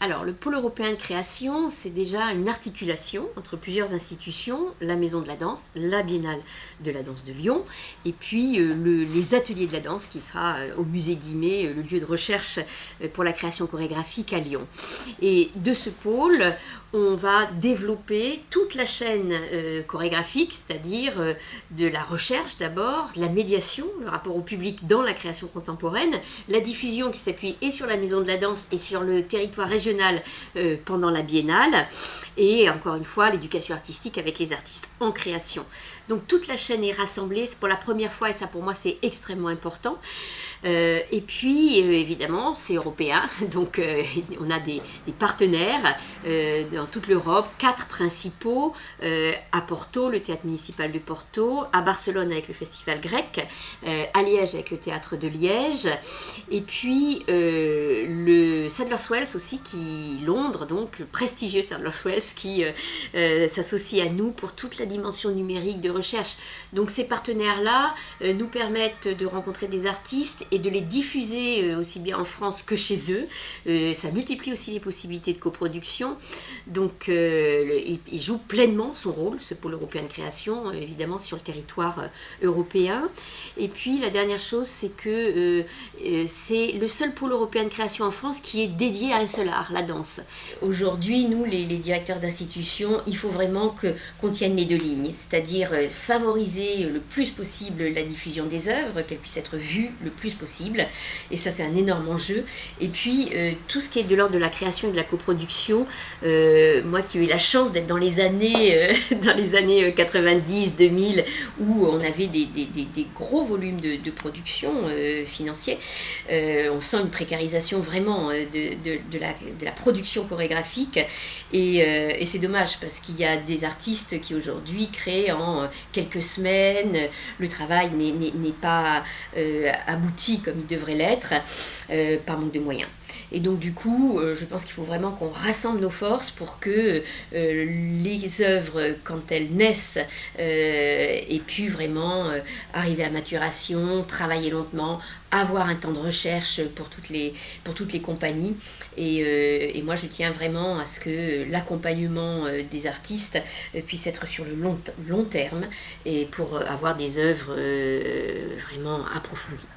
Alors, le pôle européen de création, c'est déjà une articulation entre plusieurs institutions, la Maison de la Danse, la Biennale de la Danse de Lyon, et puis les ateliers de la danse, qui sera au musée Guimet, le lieu de recherche pour la création chorégraphique à Lyon. Et de ce pôle, on va développer toute la chaîne chorégraphique, c'est-à-dire de la recherche d'abord, la médiation, le rapport au public dans la création contemporaine, la diffusion qui s'appuie et sur la Maison de la Danse et sur le territoire régional pendant la biennale, et encore une fois l'éducation artistique avec les artistes en création. Donc toute la chaîne est rassemblée, c'est pour la première fois et ça pour moi c'est extrêmement important. Et puis évidemment c'est européen, donc on a des partenaires dans toute l'Europe, 4 principaux, à Porto, le théâtre municipal de Porto, à Barcelone avec le festival grec, à Liège avec le théâtre de Liège, et puis le Sadler's-Wells aussi, Londres, donc le prestigieux Sadler's-Wells qui s'associe à nous pour toute la dimension numérique de recherche. Donc ces partenaires-là nous permettent de rencontrer des artistes et de les diffuser aussi bien en France que chez eux. Ça multiplie aussi les possibilités de coproduction. Donc il joue pleinement son rôle, ce pôle européen de création, évidemment sur le territoire européen. Et puis la dernière chose, c'est que c'est le seul pôle européen de création en France qui est dédié à un seul art, la danse. Aujourd'hui, nous, les directeurs d'institutions, il faut vraiment qu'on tienne les deux lignes, c'est-à-dire favoriser le plus possible la diffusion des œuvres, qu'elles puissent être vues le plus possible, et ça c'est un énorme enjeu. Et puis tout ce qui est de l'ordre de la création et de la coproduction, moi qui ai eu la chance d'être dans les années 90-2000 où on avait des gros volumes de production financiers, on sent une précarisation vraiment de la production chorégraphique, et c'est dommage parce qu'il y a des artistes qui aujourd'hui créent en quelques semaines, le travail n'est pas abouti comme il devrait l'être par manque de moyens. Et donc du coup, je pense qu'il faut vraiment qu'on rassemble nos forces pour que les œuvres, quand elles naissent, aient pu vraiment arriver à maturation, travailler lentement, avoir un temps de recherche pour toutes les compagnies. Et moi, je tiens vraiment à ce que l'accompagnement des artistes puisse être sur le long terme et pour avoir des œuvres vraiment approfondies.